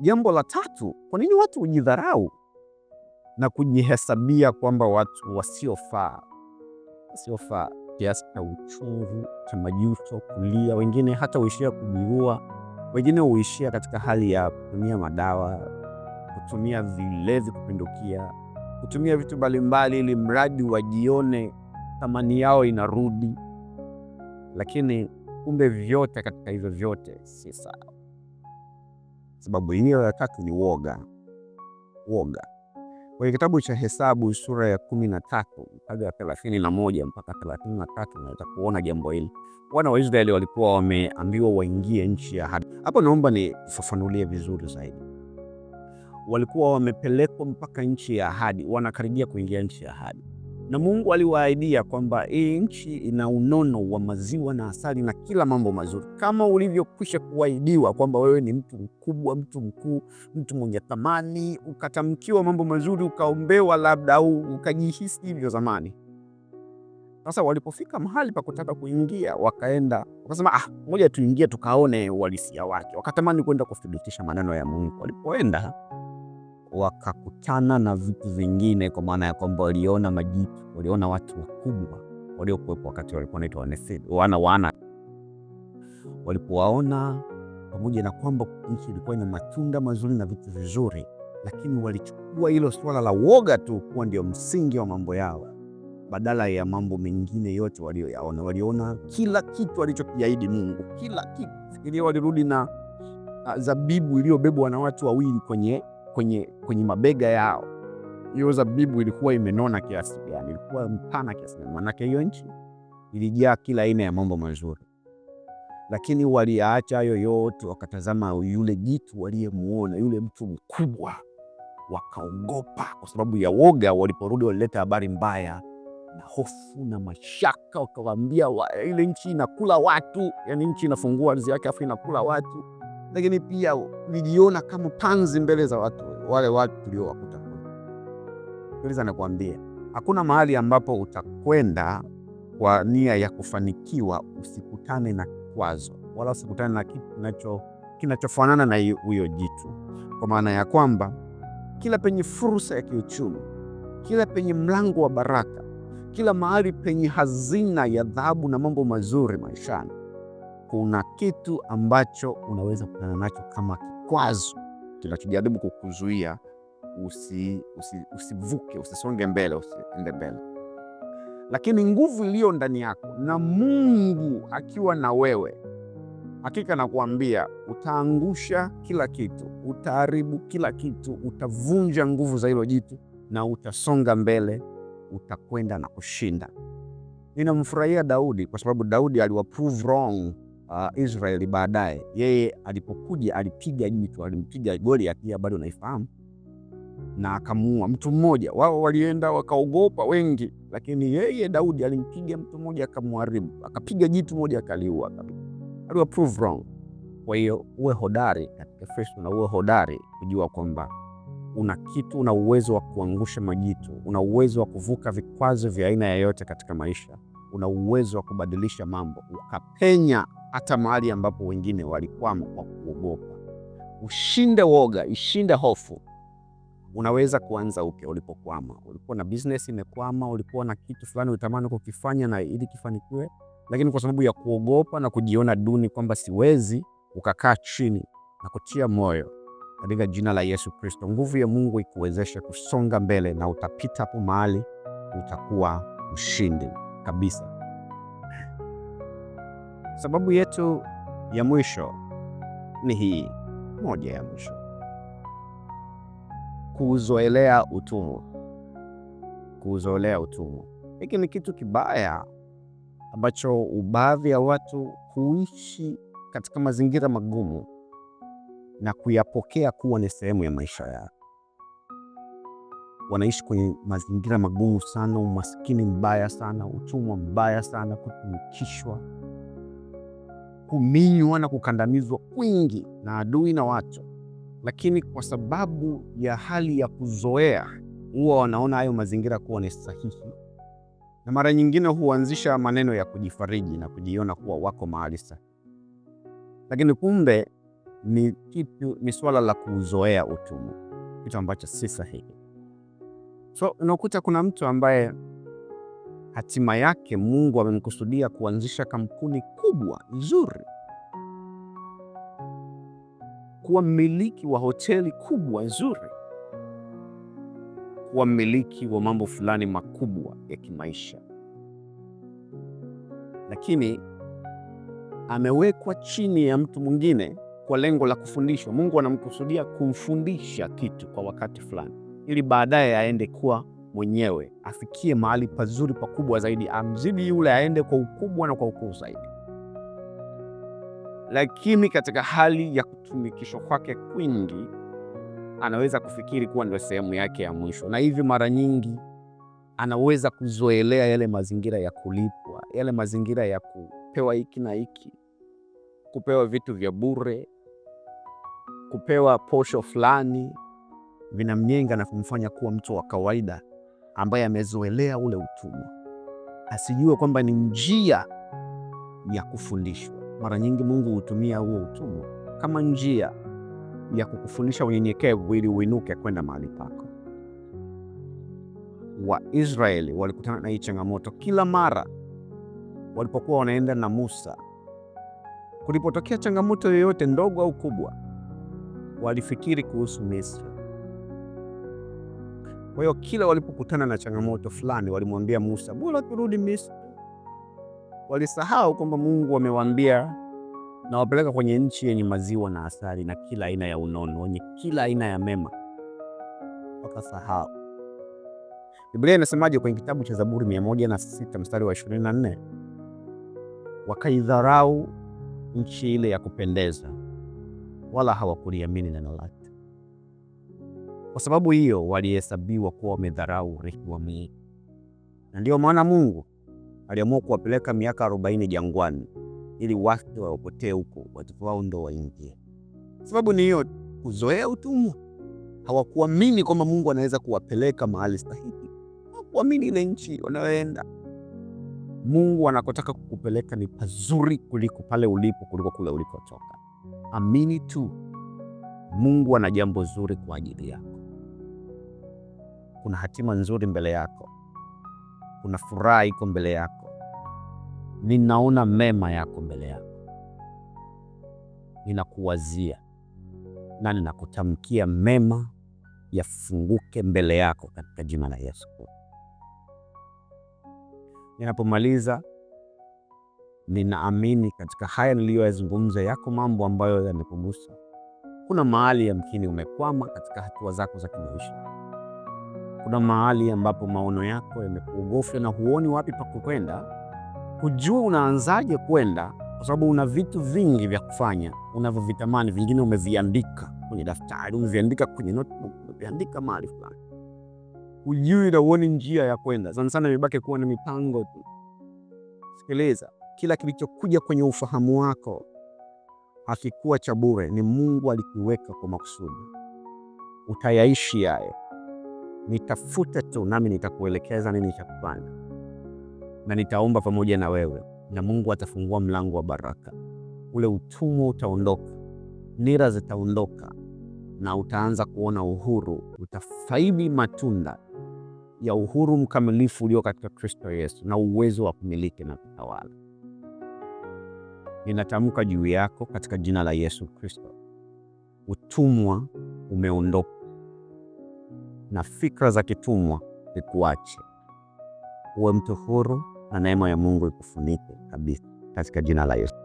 Jambo la tatu, kwa nini watu hujidharau na kujihesabia kwamba watu wasiofaa kiasi cha uchungu, cha majuto, kulia, wengine hata huishia kujiua, wengine huishia katika hali ya kutumia madawa, kutumia vilevi kupindukia, kutumia vitu mbalimbali ili mradi wajione thamani yao inarudi. Lakini kumbe vyote katika hivyo vyote si sawa. Sababu hiyo ya tatu ni woga. Kwenye kitabu cha Hesabu sura ya 13 mpaka 31 mpaka 33 unaweza kuona jambo hili. Wana wa Israeli walikuwa wameambiwa waingie nchi ya ahadi. Hapo naomba nifafanulie vizuri zaidi. Walikuwa wamepelekwa mpaka nchi ya ahadi, wanakaribia kuingia nchi ya ahadi. Na Mungu aliwaahidia kwamba hii nchi ina unono wa maziwa na asali na kila mambo mazuri, kama ulivyokwisha kuahidiwa kwamba wewe ni mtu mkubwa, mtu mkuu, mtu mwenye thamani, ukatamkiwa mambo mazuri, ukaombewa labda, au ukajihisi hivyo zamani. Sasa walipofika mahali pa kutaka kuingia, wakaenda wakasema, ngoja tuingie tukaone uhalisia wake. Wakatamani kwenda kuthibitisha maneno ya Mungu. Walipoenda wakakutana na vitu vingine, kwa maana ya kwamba waliona majitu, waliona watu wakubwa waliokuwepo wakati walikuwa wanaitwa wana. Walipowaona, pamoja na kwamba nchi ilikuwa ina matunda mazuri na vitu vizuri, lakini walichukua hilo swala la woga tu kuwa ndio msingi wa mambo yao, badala ya mambo mengine yote walioyaona. Waliona kila kitu alichokiahidi Mungu, kila kitu. Fikiria, walirudi na zabibu iliyobebwa na watu wawili kwenye mabega yao. Hiyo zabibu ilikuwa imenona kiasi gani? Ilikuwa mpana kiasi gani? Manake hiyo nchi ilijaa kila aina ya mambo mazuri. Lakini waliacha hayo yote, wakatazama yule jitu waliyemuona, yule mtu mkubwa, wakaogopa kwa sababu ya woga. Waliporudi walileta habari mbaya na hofu na mashaka, wakawaambia ile nchi inakula watu, yani nchi inafungua ardhi yake afu inakula watu. Lakini pia walijiona kama panzi mbele za watu, wale watu tuliowakuta kule. Sikiliza nakwambia, hakuna mahali ambapo utakwenda kwa nia ya kufanikiwa usikutane na kikwazo, wala usikutane na kitu kinachofanana na huyo jitu. Kwa maana ya kwamba kila penye fursa ya kiuchumi, kila penye mlango wa baraka, kila mahali penye hazina ya dhahabu na mambo mazuri maishani, kuna kitu ambacho unaweza kukutana nacho kama kikwazo kinachojaribu kukuzuia usivuke, usisonge mbele, usiende mbele. Lakini nguvu iliyo ndani yako na Mungu akiwa na wewe, hakika nakuambia, utaangusha kila kitu, utaharibu kila kitu, utavunja nguvu za hilo jitu na utasonga mbele, utakwenda na kushinda. Ninamfurahia Daudi kwa sababu Daudi aliwaprove wrong Israeli baadaye. Yeye alipokuja alipiga jitu, alimpiga Goliath, bado naifahamu, na akamuua mtu mmoja. Wao walienda wakaogopa wengi, lakini yeye Daudi alimpiga mtu mmoja akamharibu, akapiga jitu moja akaliua. Aliwa prove wrong. Kwa hiyo uwe hodari katika Kristo na uwe hodari kujua kwamba una kitu, una uwezo wa kuangusha majitu, una uwezo wa kuvuka vikwazo vya aina yoyote katika maisha, una uwezo wa kubadilisha mambo, ukapenya hata mahali ambapo wengine walikwama kwa kuogopa. Ushinde woga, ishinde hofu. Unaweza kuanza upya ulipokwama. Ulikuwa na business imekwama, ulikuwa na kitu fulani utamani kukifanya na ili kifanikiwe, lakini kwa sababu ya kuogopa na kujiona duni kwamba siwezi, ukakaa chini na kutia moyo. Katika jina la Yesu Kristo, nguvu ya Mungu ikuwezeshe kusonga mbele na utapita hapo mahali, utakuwa mshindi kabisa. Sababu yetu ya mwisho ni hii, moja ya mwisho: kuzoelea utumwa. Kuzoelea utumwa. Hiki ni kitu kibaya ambacho baadhi ya watu huishi katika mazingira magumu na kuyapokea kuwa ni sehemu ya maisha yao. Wanaishi kwenye mazingira magumu sana, umaskini mbaya sana, utumwa mbaya sana, kutumikishwa, kuminywa na kukandamizwa kwingi na adui na watu. Lakini kwa sababu ya hali ya kuzoea, huwa wanaona hayo mazingira kuwa ni sahihi, na mara nyingine huanzisha maneno ya kujifariji na kujiona kuwa wako mahali sahihi. Lakini kumbe ni swala la kuzoea utumwa, kitu ambacho si sahihi. So unakuta kuna mtu ambaye hatima yake Mungu amemkusudia kuanzisha kampuni kubwa nzuri, kuwa mmiliki wa hoteli kubwa nzuri, kuwa mmiliki wa mambo fulani makubwa ya kimaisha, lakini amewekwa chini ya mtu mwingine kwa lengo la kufundishwa. Mungu anamkusudia kumfundisha kitu kwa wakati fulani, ili baadaye aende kuwa mwenyewe, afikie mahali pazuri pakubwa zaidi, amzidi yule, aende kwa ukubwa na kwa ukuu zaidi. Lakini katika hali ya kutumikishwa kwake kwingi, anaweza kufikiri kuwa ndio sehemu yake ya mwisho, na hivi mara nyingi anaweza kuzoelea yale mazingira ya kulipwa, yale mazingira ya kupewa hiki na hiki, kupewa vitu vya bure, kupewa posho fulani, vinamnyenga na kumfanya kuwa mtu wa kawaida ambaye amezoelea ule utumwa, asijue kwamba ni njia ya kufundishwa. Mara nyingi Mungu hutumia huo utumwa kama njia ya kukufundisha unyenyekevu ili uinuke kwenda mahali pako. Waisraeli walikutana na hii changamoto kila mara walipokuwa wanaenda na Musa. Kulipotokea changamoto yoyote ndogo au kubwa, walifikiri kuhusu Misri. Kwa hiyo kila walipokutana na changamoto fulani walimwambia Musa, bora turudi Misri. Walisahau kwamba Mungu amewaambia na wapeleka kwenye nchi yenye maziwa na asali na kila aina ya unono, wenye kila aina ya mema. Wakasahau. Biblia inasemaje kwenye kitabu cha Zaburi 106 mstari wa 24? Wakaidharau nchi ile ya kupendeza, wala hawakuliamini neno lake. Kwa sababu hiyo walihesabiwa kuwa wamedharau urithi wa Mungu. Na ndio maana Mungu aliamua kuwapeleka miaka 40 jangwani ili wafe wapotee huko, watoto wao ndo waingie. Sababu ni hiyo, kuzoea utumwa. Hawakuamini kwamba Mungu anaweza kuwapeleka mahali sahihi. Hawakuamini ile nchi wanayoenda. Mungu anakotaka kukupeleka ni pazuri kuliko pale ulipo, kuliko kule ulikotoka. Amini tu, Mungu ana jambo zuri kwa ajili yako. Kuna hatima nzuri mbele yako. Kuna furaha iko mbele yako. Ninaona mema yako mbele yako. Ninakuwazia na ninakutamkia mema yafunguke mbele yako katika jina la Yesu. Ninapomaliza, ninaamini katika haya niliyoyazungumza yako mambo ambayo yamekugusa. Kuna mahali yamkini umekwama katika hatua zako za kimaisha. Kuna mahali ambapo maono yako yamekuogofya na huoni wapi pa kwenda. Hujui unaanzaje kwenda, kwa sababu una vitu vingi vya kufanya unavyovitamani. Vingine umeviandika kwenye daftari, umeviandika kwenye notebook, umeviandika mahali fulani. Hujui na huoni njia ya kwenda. Sana sana imebaki kuwa na mipango tu. Sikiliza, kila kilichokuja kwenye ufahamu wako hakikuwa cha bure, ni Mungu alikiweka kwa makusudi. Utayaishi hayo. Nitafute tu nami nitakuelekeza nini cha kufanya. Na nitaomba pamoja na wewe, na Mungu atafungua mlango wa baraka. Ule utumwa utaondoka, nira zitaondoka, na utaanza kuona uhuru. Utafaidi matunda ya uhuru mkamilifu ulio katika Kristo Yesu na uwezo wa kumiliki na kutawala. Ninatamka juu yako katika jina la Yesu Kristo, utumwa umeondoka na fikra za kitumwa zikuache. Uwe mtu huru na neema ya Mungu ikufunike kabisa katika jina la Yesu.